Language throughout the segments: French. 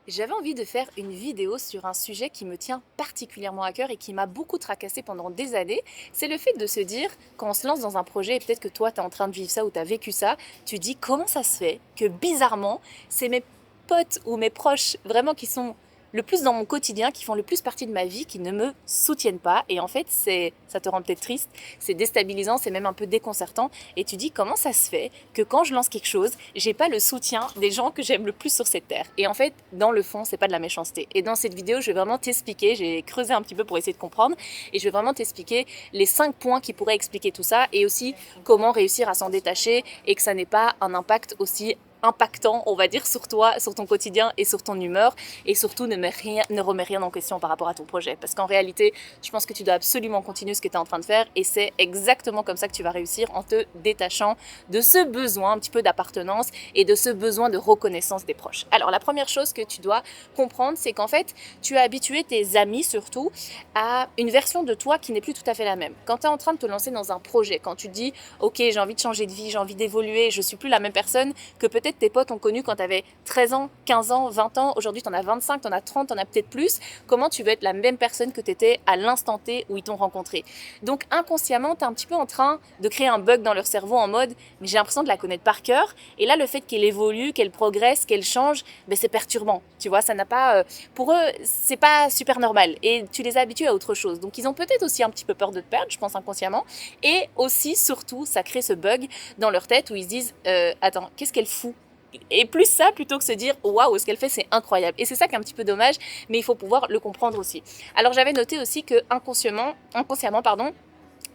J'avais envie de faire une vidéo sur un sujet qui me tient particulièrement à cœur et qui m'a beaucoup tracassé pendant des années. C'est le fait de se dire, quand on se lance dans un projet, et peut-être que toi tu es en train de vivre ça ou tu as vécu ça, tu dis comment ça se fait que bizarrement, c'est mes potes ou mes proches vraiment qui sont le plus dans mon quotidien, qui font le plus partie de ma vie, qui ne me soutiennent pas. Et en fait, ça te rend peut-être triste, c'est déstabilisant, c'est même un peu déconcertant. Et tu dis comment ça se fait que quand je lance quelque chose, j'ai pas le soutien des gens que j'aime le plus sur cette terre. Et en fait, dans le fond, c'est pas de la méchanceté. Et dans cette vidéo, je vais vraiment t'expliquer, j'ai creusé un petit peu pour essayer de comprendre, et je vais vraiment t'expliquer les 5 points qui pourraient expliquer tout ça, et aussi comment réussir à s'en détacher, et que ça n'ait pas un impact aussi impactant, on va dire, sur toi, sur ton quotidien et sur ton humeur. Et surtout, ne remets rien en question par rapport à ton projet. Parce qu'en réalité, je pense que tu dois absolument continuer ce que tu es en train de faire. Et c'est exactement comme ça que tu vas réussir, en te détachant de ce besoin un petit peu d'appartenance et de ce besoin de reconnaissance des proches. Alors, la première chose que tu dois comprendre, c'est qu'en fait, tu as habitué tes amis surtout à une version de toi qui n'est plus tout à fait la même. Quand tu es en train de te lancer dans un projet, quand tu dis, ok, j'ai envie de changer de vie, j'ai envie d'évoluer, je suis plus la même personne que peut-être tes potes ont connu quand tu avais 13 ans, 15 ans, 20 ans, aujourd'hui tu en as 25, tu en as 30, tu en as peut-être plus. Comment tu veux être la même personne que tu étais à l'instant T où ils t'ont rencontré? Donc inconsciemment, tu es un petit peu en train de créer un bug dans leur cerveau en mode mais j'ai l'impression de la connaître par cœur. Et là, le fait qu'elle évolue, qu'elle progresse, qu'elle change, ben, c'est perturbant. Tu vois, ça n'a pas. Pour eux, c'est pas super normal. Et tu les as habitués à autre chose. Donc ils ont peut-être aussi un petit peu peur de te perdre, je pense inconsciemment. Et aussi, surtout, ça crée ce bug dans leur tête où ils se disent attends, qu'est-ce qu'elle fout? Et plus ça plutôt que se dire waouh, ce qu'elle fait c'est incroyable. Et c'est ça qui est un petit peu dommage, mais il faut pouvoir le comprendre aussi. Alors j'avais noté aussi que inconsciemment pardon,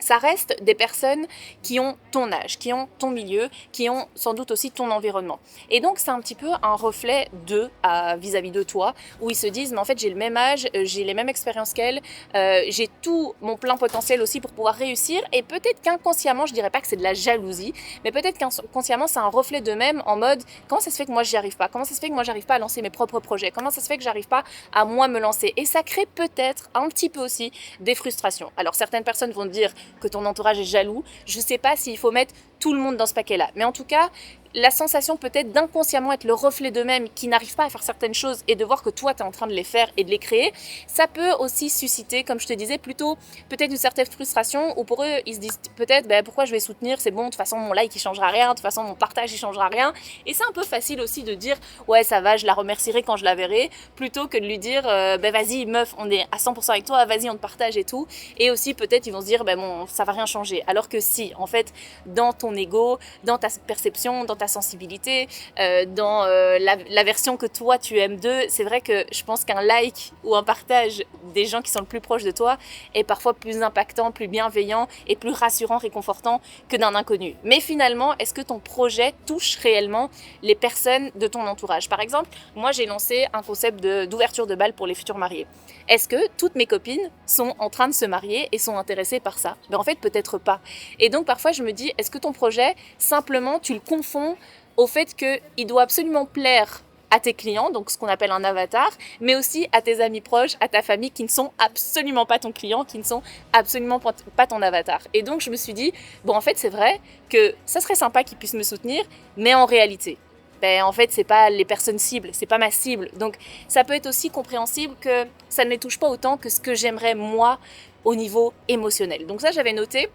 ça reste des personnes qui ont ton âge, qui ont ton milieu, qui ont sans doute aussi ton environnement. Et donc c'est un petit peu un reflet d'eux vis-à-vis de toi, où ils se disent mais en fait j'ai le même âge, j'ai les mêmes expériences qu'elle, j'ai tout mon plein potentiel aussi pour pouvoir réussir. Et peut-être qu'inconsciemment, je dirais pas que c'est de la jalousie, mais peut-être qu'inconsciemment c'est un reflet d'eux-mêmes en mode comment ça se fait que moi j'y arrive pas, comment ça se fait que moi j'arrive pas à lancer mes propres projets, comment ça se fait que j'arrive pas à moi me lancer. Et ça crée peut-être un petit peu aussi des frustrations. Alors certaines personnes vont dire que ton entourage est jaloux. Je ne sais pas s'il faut mettre tout le monde dans ce paquet-là. Mais en tout cas, la sensation peut-être d'inconsciemment être le reflet d'eux-mêmes qui n'arrivent pas à faire certaines choses et de voir que toi, tu es en train de les faire et de les créer, ça peut aussi susciter, comme je te disais, plutôt peut-être une certaine frustration où pour eux, ils se disent peut-être pourquoi je vais soutenir, c'est bon, de toute façon, mon like, il changera rien, de toute façon, mon partage, il changera rien. Et c'est un peu facile aussi de dire ouais, ça va, je la remercierai quand je la verrai, plutôt que de lui dire vas-y, meuf, on est à 100% avec toi, vas-y, on te partage et tout. Et aussi, peut-être, ils vont se dire bon, ça va rien changer. Alors que si, en fait, dans ton ego, dans ta perception, dans ta sensibilité, dans la version que toi tu aimes d'eux, c'est vrai que je pense qu'un like ou un partage des gens qui sont le plus proches de toi est parfois plus impactant, plus bienveillant et plus rassurant, réconfortant que d'un inconnu. Mais finalement, est-ce que ton projet touche réellement les personnes de ton entourage? Par exemple, moi j'ai lancé un concept d'ouverture de bal pour les futurs mariés. Est-ce que toutes mes copines sont en train de se marier et sont intéressées par ça? En fait, peut-être pas. Et donc parfois je me dis, est-ce que ton projet, simplement tu le confonds au fait qu'il doit absolument plaire à tes clients, donc ce qu'on appelle un avatar, mais aussi à tes amis proches, à ta famille qui ne sont absolument pas ton client, qui ne sont absolument pas ton avatar. Et donc je me suis dit, bon en fait c'est vrai que ça serait sympa qu'ils puissent me soutenir, mais en réalité, en fait c'est pas les personnes cibles, c'est pas ma cible. Donc ça peut être aussi compréhensible que ça ne les touche pas autant que ce que j'aimerais moi au niveau émotionnel. Donc ça j'avais noté.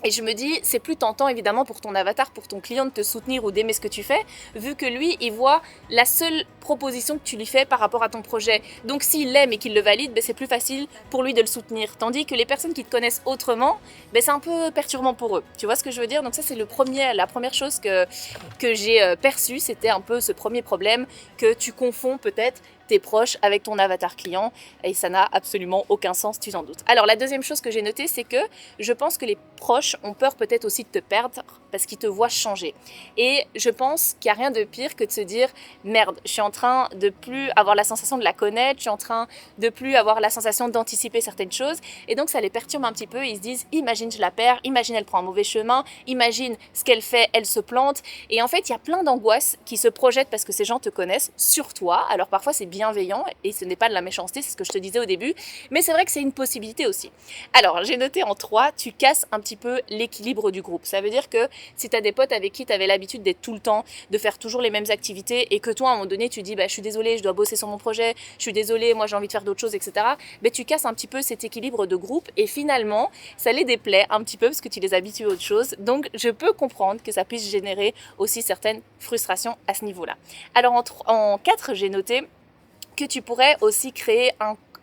Et je me dis, c'est plus tentant évidemment pour ton avatar, pour ton client de te soutenir ou d'aimer ce que tu fais, vu que lui, il voit la seule proposition que tu lui fais par rapport à ton projet. Donc s'il l'aime et qu'il le valide, c'est plus facile pour lui de le soutenir. Tandis que les personnes qui te connaissent autrement, c'est un peu perturbant pour eux. Tu vois ce que je veux dire? Donc ça, c'est la première chose que j'ai perçue, c'était un peu ce premier problème, que tu confonds peut-être tes proches avec ton avatar client, et ça n'a absolument aucun sens, tu t'en doutes. Alors la deuxième chose que j'ai notée, c'est que je pense que les proches ont peur peut-être aussi de te perdre parce qu'ils te voient changer. Et je pense qu'il n'y a rien de pire que de se dire merde, je suis en train de plus avoir la sensation de la connaître, je suis en train de plus avoir la sensation d'anticiper certaines choses, et donc ça les perturbe un petit peu. Ils se disent imagine je la perds, imagine elle prend un mauvais chemin, imagine ce qu'elle fait, elle se plante. Et en fait il y a plein d'angoisses qui se projettent parce que ces gens te connaissent sur toi. Alors parfois c'est bienveillant et ce n'est pas de la méchanceté, c'est ce que je te disais au début, mais c'est vrai que c'est une possibilité aussi. Alors j'ai noté en 3, tu casses un petit peu l'équilibre du groupe. Ça veut dire que si tu as des potes avec qui tu avais l'habitude d'être tout le temps, de faire toujours les mêmes activités et que toi, à un moment donné, tu dis, bah, je suis désolée, je dois bosser sur mon projet, je suis désolée, moi j'ai envie de faire d'autres choses, etc. Ben, tu casses un petit peu cet équilibre de groupe et finalement, ça les déplaît un petit peu parce que tu les habitues à autre chose. Donc, je peux comprendre que ça puisse générer aussi certaines frustrations à ce niveau-là. Alors, en 4, j'ai noté que tu pourrais aussi créer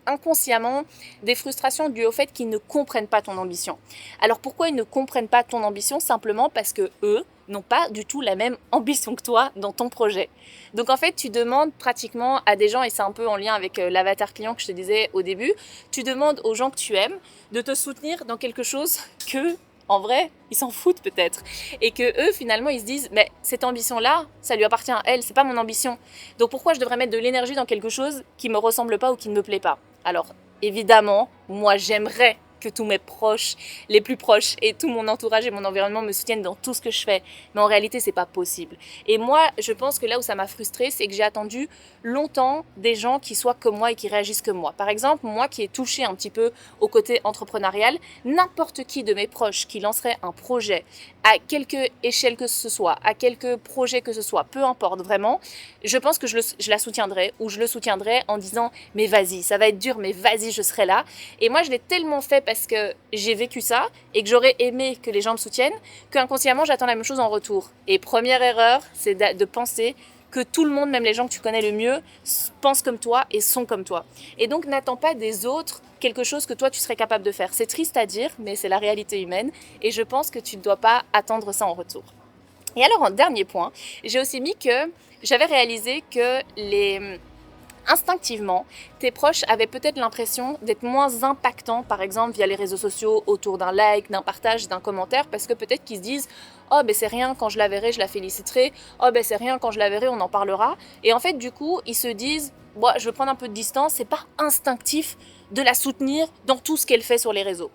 inconsciemment des frustrations dues au fait qu'ils ne comprennent pas ton ambition. Alors pourquoi ils ne comprennent pas ton ambition? Simplement parce que eux n'ont pas du tout la même ambition que toi dans ton projet. Donc en fait, tu demandes pratiquement à des gens, et c'est un peu en lien avec l'avatar client que je te disais au début, tu demandes aux gens que tu aimes de te soutenir dans quelque chose que, en vrai, ils s'en foutent peut-être. Et que eux, finalement, ils se disent, mais cette ambition-là, ça lui appartient à elle, c'est pas mon ambition. Donc pourquoi je devrais mettre de l'énergie dans quelque chose qui me ressemble pas ou qui ne me plaît pas? Alors, évidemment, moi, j'aimerais que tous mes proches, les plus proches et tout mon entourage et mon environnement me soutiennent dans tout ce que je fais. Mais en réalité, c'est pas possible. Et moi, je pense que là où ça m'a frustrée, c'est que j'ai attendu longtemps des gens qui soient comme moi et qui réagissent comme moi. Par exemple, moi qui ai touché un petit peu au côté entrepreneurial, n'importe qui de mes proches qui lancerait un projet à quelque échelle que ce soit, à quelque projet que ce soit, peu importe vraiment, je pense que je la soutiendrai ou je le soutiendrai en disant mais vas-y, ça va être dur, mais vas-y, je serai là. Et moi, je l'ai tellement fait parce que j'ai vécu ça et que j'aurais aimé que les gens me soutiennent qu'inconsciemment, j'attends la même chose en retour. Et première erreur, c'est de penser que tout le monde, même les gens que tu connais le mieux, pensent comme toi et sont comme toi. Et donc, n'attends pas des autres quelque chose que toi, tu serais capable de faire. C'est triste à dire, mais c'est la réalité humaine. Et je pense que tu ne dois pas attendre ça en retour. Et alors, en dernier point, j'ai aussi mis que j'avais réalisé que instinctivement, tes proches avaient peut-être l'impression d'être moins impactants, par exemple via les réseaux sociaux, autour d'un like, d'un partage, d'un commentaire, parce que peut-être qu'ils se disent « Oh, ben c'est rien, quand je la verrai, je la féliciterai. Oh, ben c'est rien, quand je la verrai, on en parlera. » Et en fait, du coup, ils se disent « Bon, je veux prendre un peu de distance, c'est pas instinctif de la soutenir dans tout ce qu'elle fait sur les réseaux. »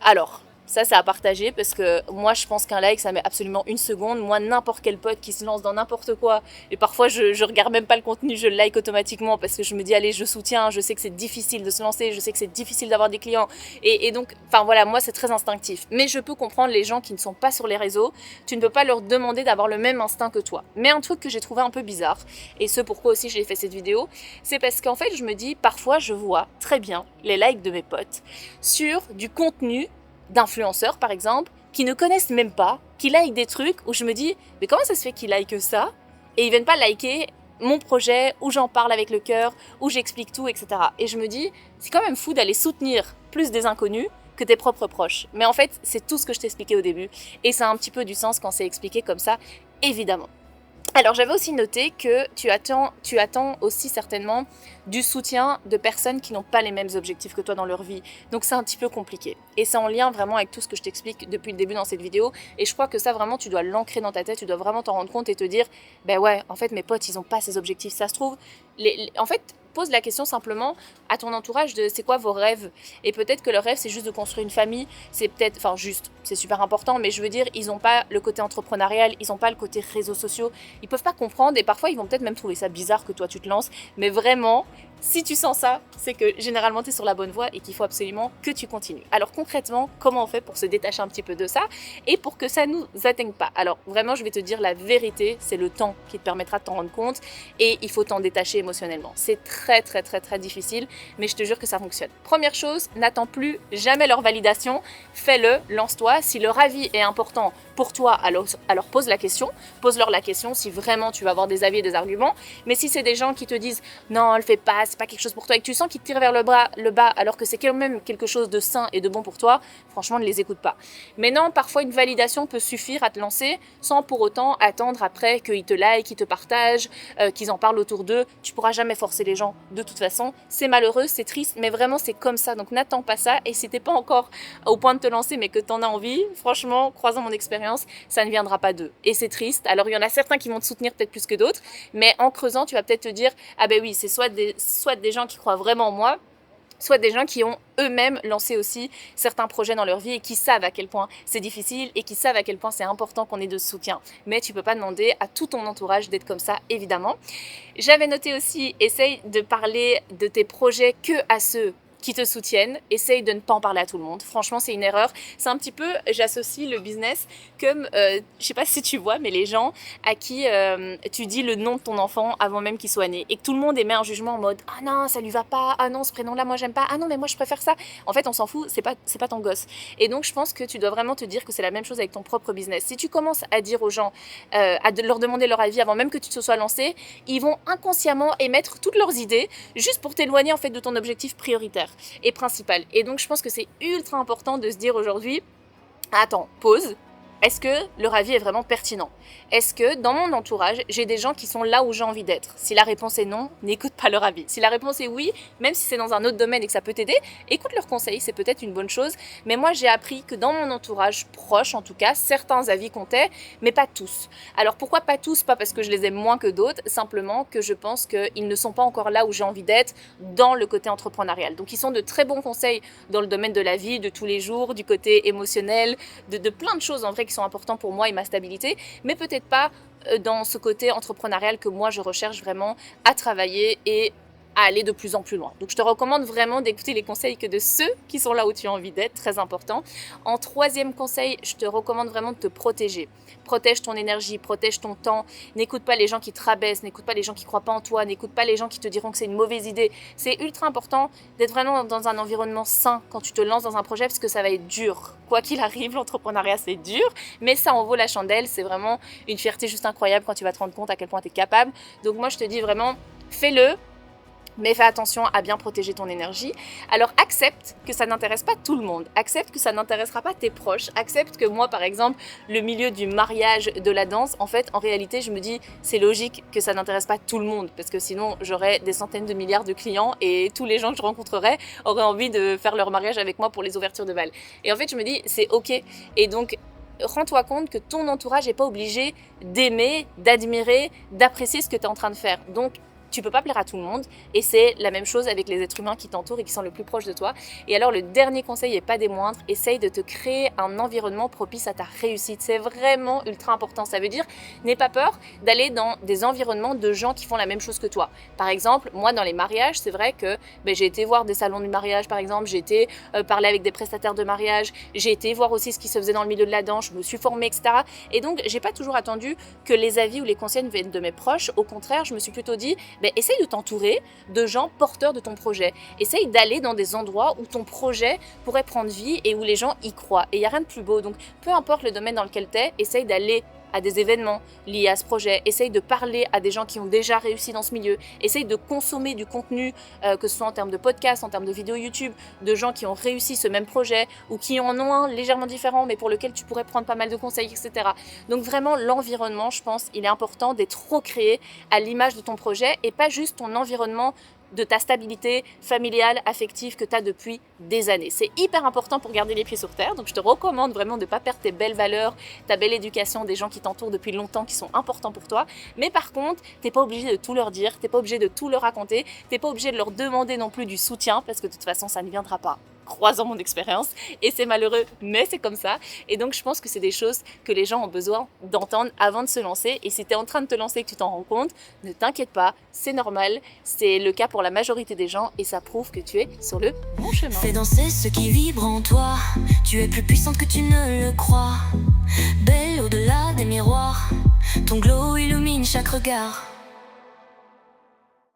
Alors, ça, c'est à partager parce que moi, je pense qu'un like, ça met absolument une seconde. Moi, n'importe quel pote qui se lance dans n'importe quoi, et parfois, je regarde même pas le contenu, je le like automatiquement parce que je me dis, allez, je soutiens, je sais que c'est difficile de se lancer, je sais que c'est difficile d'avoir des clients. Et donc, enfin voilà, moi, c'est très instinctif. Mais je peux comprendre les gens qui ne sont pas sur les réseaux. Tu ne peux pas leur demander d'avoir le même instinct que toi. Mais un truc que j'ai trouvé un peu bizarre, et ce pourquoi aussi j'ai fait cette vidéo, c'est parce qu'en fait, je me dis, parfois, je vois très bien les likes de mes potes sur du contenu d'influenceurs par exemple, qui ne connaissent même pas, qui like des trucs où je me dis mais comment ça se fait qu'ils like ça et ils viennent pas liker mon projet où j'en parle avec le cœur, où j'explique tout, etc. Et je me dis c'est quand même fou d'aller soutenir plus des inconnus que tes propres proches. Mais en fait, c'est tout ce que je t'expliquais au début et ça a un petit peu du sens quand c'est expliqué comme ça, évidemment. Alors j'avais aussi noté que tu attends aussi certainement du soutien de personnes qui n'ont pas les mêmes objectifs que toi dans leur vie. Donc c'est un petit peu compliqué. Et c'est en lien vraiment avec tout ce que je t'explique depuis le début dans cette vidéo. Et je crois que ça vraiment tu dois l'ancrer dans ta tête, tu dois vraiment t'en rendre compte et te dire ben ouais, en fait mes potes ils n'ont pas ces objectifs. Ça se trouve, en fait pose la question simplement à ton entourage de c'est quoi vos rêves. Et peut-être que leur rêve c'est juste de construire une famille, c'est peut-être, enfin juste, c'est super important, mais je veux dire, ils n'ont pas le côté entrepreneurial, ils n'ont pas le côté réseaux sociaux, ils peuvent pas comprendre et parfois ils vont peut-être même trouver ça bizarre que toi tu te lances, mais vraiment, si tu sens ça, c'est que généralement tu es sur la bonne voie et qu'il faut absolument que tu continues. Alors concrètement, comment on fait pour se détacher un petit peu de ça et pour que ça nous atteigne pas? Alors vraiment, je vais te dire la vérité, c'est le temps qui te permettra de t'en rendre compte et il faut t'en détacher émotionnellement. C'est très très très très difficile, mais je te jure que ça fonctionne. Première chose, n'attends plus jamais leur validation, fais-le, lance-toi. Si leur avis est important pour toi, alors pose-leur la question si vraiment tu vas avoir des avis et des arguments. Mais si c'est des gens qui te disent non, le fais pas, c'est pas quelque chose pour toi et que tu sens qu'ils te tirent vers le bas alors que c'est quand même quelque chose de sain et de bon pour toi, franchement ne les écoute pas. Mais non, parfois une validation peut suffire à te lancer sans pour autant attendre après qu'ils te like, qu'ils te partagent, qu'ils en parlent autour d'eux. Tu pourras jamais forcer les gens de toute façon. C'est malheureux, c'est triste, mais vraiment c'est comme ça. Donc n'attends pas ça et si t'es pas encore au point de te lancer mais que t'en as envie, franchement, croisant mon expérience, ça ne viendra pas d'eux. Et c'est triste. Alors il y en a certains qui vont te soutenir peut-être plus que d'autres, mais en creusant, tu vas peut-être te dire ah ben oui, c'est soit des gens qui croient vraiment en moi, soit des gens qui ont eux-mêmes lancé aussi certains projets dans leur vie et qui savent à quel point c'est difficile et qui savent à quel point c'est important qu'on ait de soutien. Mais tu peux pas demander à tout ton entourage d'être comme ça, évidemment. J'avais noté aussi, essaye de parler de tes projets que à ceux qui te soutiennent, essaye de ne pas en parler à tout le monde. Franchement, c'est une erreur. C'est un petit peu, j'associe le business comme, je sais pas si tu vois, mais les gens à qui tu dis le nom de ton enfant avant même qu'il soit né et que tout le monde émet un jugement en mode ah non, ça lui va pas, ah non, ce prénom-là, moi j'aime pas, ah non, mais moi je préfère ça. En fait, on s'en fout, c'est pas ton gosse. Et donc, je pense que tu dois vraiment te dire que c'est la même chose avec ton propre business. Si tu commences à dire aux gens, leur demander leur avis avant même que tu te sois lancé, ils vont inconsciemment émettre toutes leurs idées juste pour t'éloigner en fait de ton objectif prioritaire et principal. Et donc je pense que c'est ultra important de se dire aujourd'hui, attends, pause. Est-ce que leur avis est vraiment pertinent? Est-ce que dans mon entourage, j'ai des gens qui sont là où j'ai envie d'être? Si la réponse est non, n'écoute pas leur avis. Si la réponse est oui, même si c'est dans un autre domaine et que ça peut t'aider, écoute leurs conseils, c'est peut-être une bonne chose. Mais moi, j'ai appris que dans mon entourage proche, en tout cas, certains avis comptaient, mais pas tous. Alors pourquoi pas tous? Pas parce que je les aime moins que d'autres, simplement que je pense qu'ils ne sont pas encore là où j'ai envie d'être dans le côté entrepreneurial. Donc ils sont de très bons conseils dans le domaine de la vie, de tous les jours, du côté émotionnel, de plein de choses en vrai qui sont importants pour moi et ma stabilité, mais peut-être pas dans ce côté entrepreneurial que moi je recherche vraiment à travailler et à aller de plus en plus loin. Donc je te recommande vraiment d'écouter les conseils que de ceux qui sont là où tu as envie d'être, très important. En troisième conseil, je te recommande vraiment de te protéger. Protège ton énergie, protège ton temps, n'écoute pas les gens qui te rabaissent, n'écoute pas les gens qui croient pas en toi, n'écoute pas les gens qui te diront que c'est une mauvaise idée. C'est ultra important d'être vraiment dans un environnement sain quand tu te lances dans un projet parce que ça va être dur. Quoi qu'il arrive, l'entrepreneuriat c'est dur, mais ça en vaut la chandelle, c'est vraiment une fierté juste incroyable quand tu vas te rendre compte à quel point tu es capable. Donc moi je te dis vraiment, fais-le. Mais fais attention à bien protéger ton énergie. Alors accepte que ça n'intéresse pas tout le monde. Accepte que ça n'intéressera pas tes proches. Accepte que moi, par exemple, le milieu du mariage, de la danse, en fait, en réalité, je me dis, c'est logique que ça n'intéresse pas tout le monde. Parce que sinon, j'aurais des centaines de milliards de clients et tous les gens que je rencontrerais auraient envie de faire leur mariage avec moi pour les ouvertures de bal. Et en fait, je me dis, c'est OK. Et donc, rends-toi compte que ton entourage n'est pas obligé d'aimer, d'admirer, d'apprécier ce que tu es en train de faire. Donc, tu peux pas plaire à tout le monde et c'est la même chose avec les êtres humains qui t'entourent et qui sont le plus proches de toi. Et alors le dernier conseil et pas des moindres, essaye de te créer un environnement propice à ta réussite. C'est vraiment ultra important. Ça veut dire, n'aie pas peur d'aller dans des environnements de gens qui font la même chose que toi. Par exemple, moi dans les mariages, c'est vrai que j'ai été voir des salons du mariage par exemple, j'ai été parler avec des prestataires de mariage, j'ai été voir aussi ce qui se faisait dans le milieu de la danse, je me suis formée, etc. Et donc j'ai pas toujours attendu que les avis ou les conseils viennent de mes proches. Au contraire, je me suis plutôt dit, essaye de t'entourer de gens porteurs de ton projet. Essaye d'aller dans des endroits où ton projet pourrait prendre vie et où les gens y croient. Et il n'y a rien de plus beau. Donc, peu importe le domaine dans lequel tu es, essaye d'aller à des événements liés à ce projet, essaye de parler à des gens qui ont déjà réussi dans ce milieu, essaye de consommer du contenu, que ce soit en termes de podcasts, en termes de vidéos YouTube, de gens qui ont réussi ce même projet ou qui en ont un légèrement différent mais pour lequel tu pourrais prendre pas mal de conseils, etc. Donc vraiment l'environnement, je pense, il est important d'être recréé à l'image de ton projet et pas juste ton environnement de ta stabilité familiale, affective que tu as depuis des années. C'est hyper important pour garder les pieds sur terre, donc je te recommande vraiment de ne pas perdre tes belles valeurs, ta belle éducation, des gens qui t'entourent depuis longtemps, qui sont importants pour toi. Mais par contre, tu n'es pas obligé de tout leur dire, tu n'es pas obligé de tout leur raconter, tu n'es pas obligé de leur demander non plus du soutien, parce que de toute façon, ça ne viendra pas. Croisant mon expérience, et c'est malheureux, mais c'est comme ça. Et donc je pense que c'est des choses que les gens ont besoin d'entendre avant de se lancer. Et si tu es en train de te lancer et que tu t'en rends compte, ne t'inquiète pas, c'est normal, c'est le cas pour la majorité des gens et ça prouve que tu es sur le bon chemin. Fais danser ce qui vibre en toi, tu es plus puissante que tu ne le crois. Belle au-delà des miroirs, ton glow illumine chaque regard.